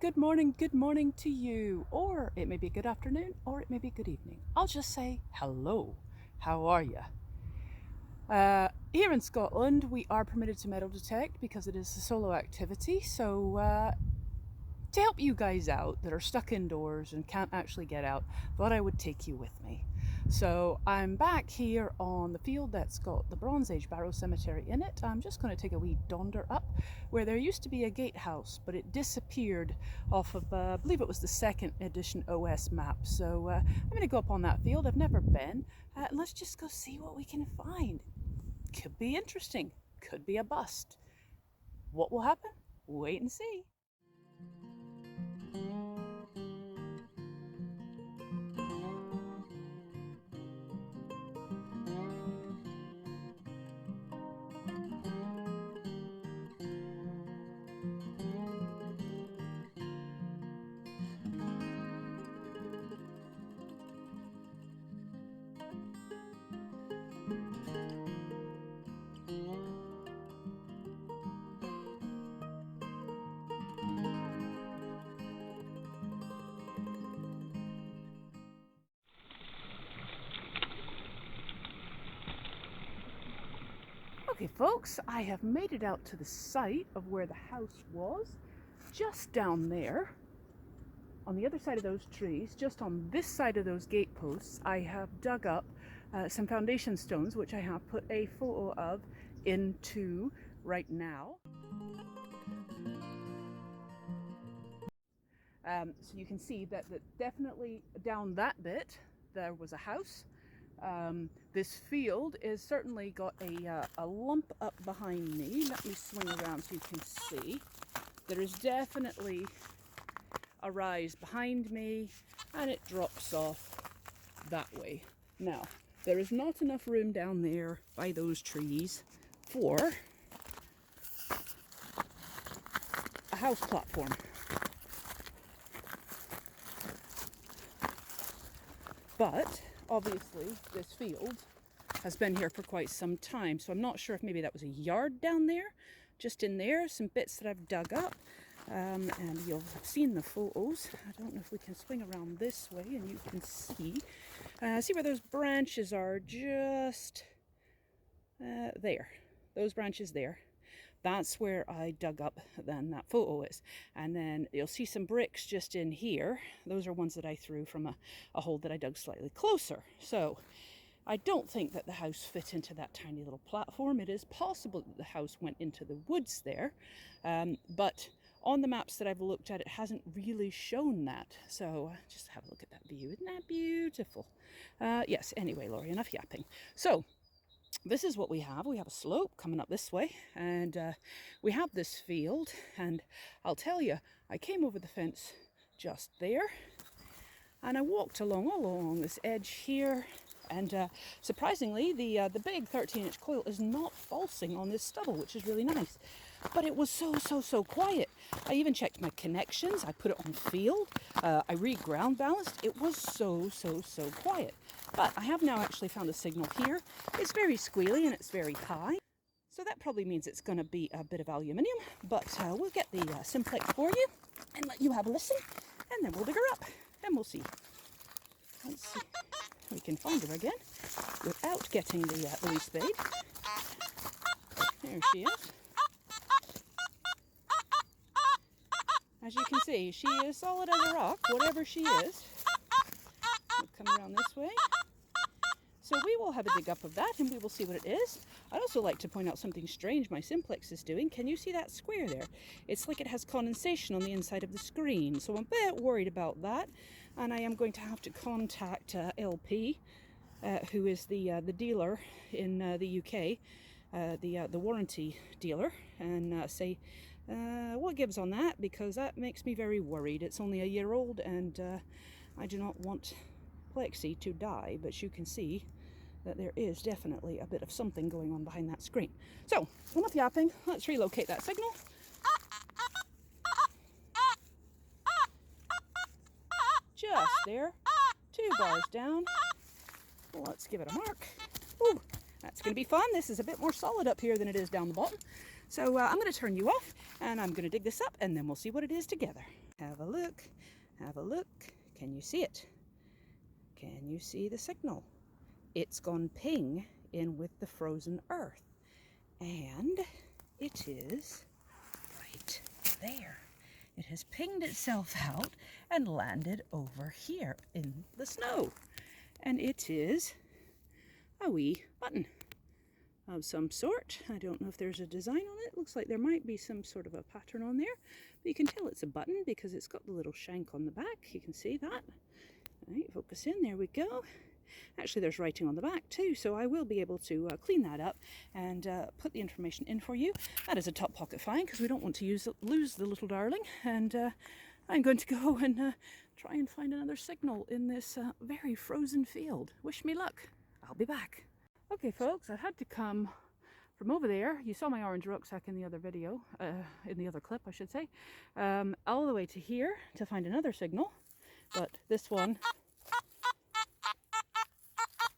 good morning to you. Or it may be good afternoon, or it may be good evening. I'll just say hello. How are you? Here in Scotland, we are permitted to metal detect because it is a solo activity. So to help you guys out that are stuck indoors and can't actually get out, thought I would take you with me. So I'm back here on the field that's got the Bronze Age Barrow Cemetery in it. I'm just going to take a wee donder up where there used to be a gatehouse, but it disappeared off of, I believe it was the second edition OS map. So I'm going to go up on that field. I've never been. Let's just go see what we can find. Could be interesting. Could be a bust. What will happen? Wait and see. Okay folks, I have made it out to the site of where the house was. Just down there, on the other side of those trees, just on this side of those gate posts, I have dug up some foundation stones, which I have put a photo of into right now. So you can see that definitely down that bit there was a house. This field is certainly got a lump up behind me. Let me swing around so you can see. There is definitely a rise behind me and it drops off that way. Now, there is not enough room down there by those trees for a house platform. But obviously this field has been here for quite some time, so I'm not sure if maybe that was a yard down there, just in there, some bits that I've dug up, and you'll have seen the photos. I don't know if we can swing around this way and you can see where those branches are, just there, those branches there. That's where I dug up then that photo is. And then you'll see some bricks just in here. Those are ones that I threw from a hole that I dug slightly closer. So I don't think that the house fit into that tiny little platform. It is possible that the house went into the woods there. But on the maps that I've looked at, it hasn't really shown that. So just have a look at that view. Isn't that beautiful? Yes, anyway, Laurie, enough yapping. So this is what we have. We have a slope coming up this way, and we have this field, and I'll tell you, I came over the fence just there, and I walked all along this edge here, and surprisingly, the big 13-inch coil is not falsing on this stubble, which is really nice. But it was so quiet. I even checked my connections. I put it on field. I re-ground balanced. It was so quiet. But I have now actually found a signal here. It's very squealy and it's very high. So that probably means it's going to be a bit of aluminium. But we'll get the Simplex for you and let you have a listen. And then we'll dig her up and we'll see. Let's see if we can find her again without getting the wee spade. There she is. As you can see, she is solid as a rock, whatever she is. We'll come around this way. So we will have a dig up of that and we will see what it is. I'd also like to point out something strange my Simplex is doing. Can you see that square there? It's like it has condensation on the inside of the screen. So I'm a bit worried about that. And I am going to have to contact LP, who is the dealer in the UK, the warranty dealer, and say what gives on that, because that makes me very worried. It's only a year old and I do not want Plexi to die, but you can see that there is definitely a bit of something going on behind that screen. So, enough yapping, let's relocate that signal. Just there, 2 bars down. Let's give it a mark. Ooh, that's going to be fun. This is a bit more solid up here than it is down the bottom. So I'm going to turn you off and I'm going to dig this up and then we'll see what it is together. Have a look. Have a look. Can you see it? Can you see the signal? It's gone ping in with the frozen earth. And it is right there. It has pinged itself out and landed over here in the snow. And it is a wee button of some sort. I don't know if there's a design on it. Looks like there might be some sort of a pattern on there. But you can tell it's a button because it's got the little shank on the back. You can see that. All right, focus in. There we go. Actually, there's writing on the back too, so I will be able to clean that up and put the information in for you. That is a top pocket find because we don't want to lose the little darling. And I'm going to go and try and find another signal in this very frozen field. Wish me luck. I'll be back. Okay, folks, I've had to come from over there. You saw my orange rucksack in the other video, in the other clip, I should say, all the way to here to find another signal. But this one,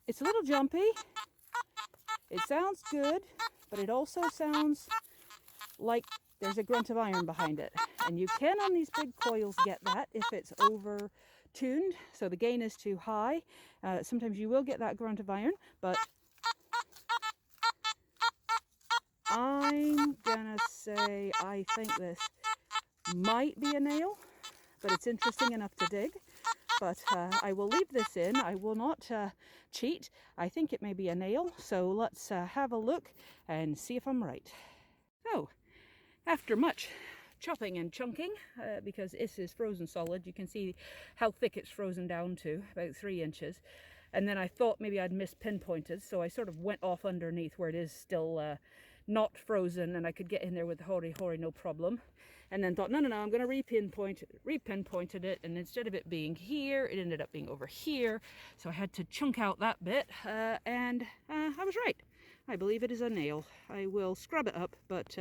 it's a little jumpy. It sounds good, but it also sounds like there's a grunt of iron behind it. And you can on these big coils get that if it's over tuned, so the gain is too high. Sometimes you will get that grunt of iron, but I'm gonna say I think this might be a nail, but it's interesting enough to dig. But I will leave this in. I will not cheat. I think it may be a nail, so let's have a look and see if I'm right. So, after much chopping and chunking, because this is frozen solid, you can see how thick it's frozen down to, about 3 inches. And then I thought maybe I'd mispinpointed, so I sort of went off underneath where it is still not frozen, and I could get in there with hory no problem. And then thought, no, I'm going to repinpointed it, and instead of it being here, it ended up being over here. So I had to chunk out that bit, and I was right. I believe it is a nail. I will scrub it up, but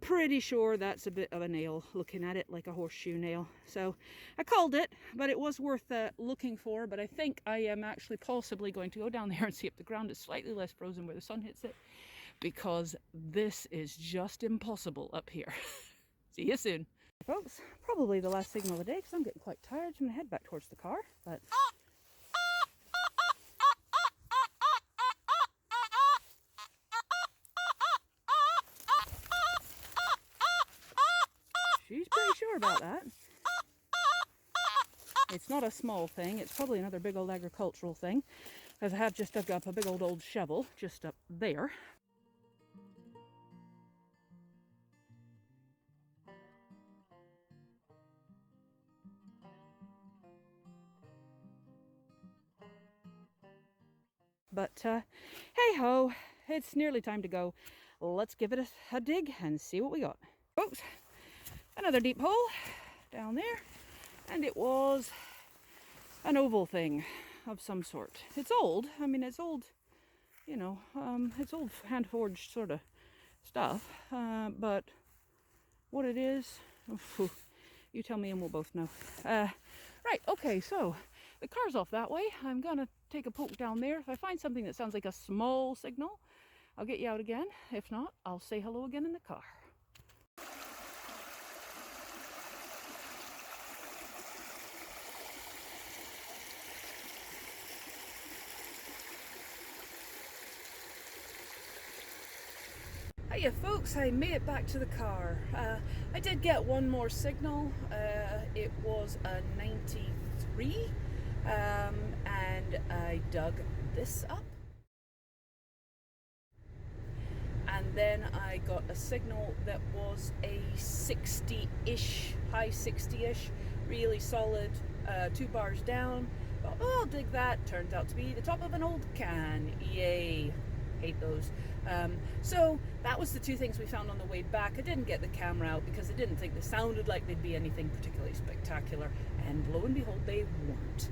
pretty sure that's a bit of a nail, looking at it like a horseshoe nail. So I called it, but it was worth looking for. But I think I am actually possibly going to go down there and see if the ground is slightly less frozen where the sun hits it, because this is just impossible up here. See you soon. Folks, probably the last signal of the day because I'm getting quite tired. I'm going to head back towards the car. But she's pretty sure about that. It's not a small thing. It's probably another big old agricultural thing, because I have just dug up a big old shovel just up there. But hey ho, it's nearly time to go. Let's give it a dig and see what we got. Folks, another deep hole down there, and it was an oval thing of some sort. It's old. I mean, it's old, you know, it's old hand-forged sort of stuff, but what it is, you tell me and we'll both know. Right, okay, so the car's off that way. I'm gonna take a poke down there. If I find something that sounds like a small signal, I'll get you out again. If not, I'll say hello again in the car. Hiya folks, I made it back to the car. I did get one more signal. It was a 93. And I dug this up, and then I got a signal that was a 60-ish, high 60-ish, really solid, 2 bars down. Thought, oh, I'll dig that. Turned out to be the top of an old can. Yay, hate those. So that was the 2 things we found on the way back. I didn't get the camera out because I didn't think they sounded like they'd be anything particularly spectacular, and lo and behold, they weren't.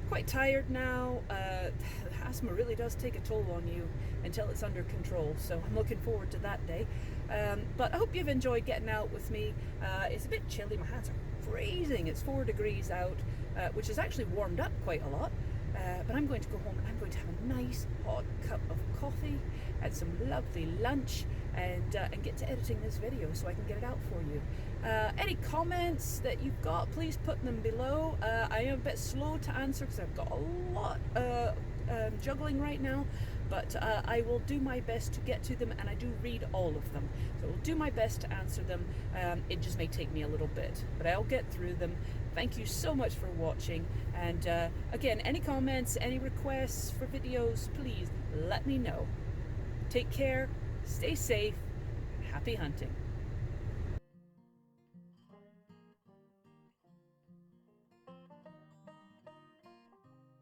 Quite tired now. Asthma really does take a toll on you until it's under control, so I'm looking forward to that day. But I hope you've enjoyed getting out with me. It's a bit chilly. My hands are freezing. It's 4 degrees out, which has actually warmed up quite a lot. But I'm going to go home and I'm going to have a nice hot cup of coffee and some lovely lunch, and get to editing this video so I can get it out for you. Any comments that you've got, please put them below. I am a bit slow to answer because I've got a lot juggling right now, but I will do my best to get to them, and I do read all of them, so I'll do my best to answer them. It just may take me a little bit, but I'll get through them. Thank you so much for watching, and again, any comments, any requests for videos, please let me know. Take care, stay safe, happy hunting.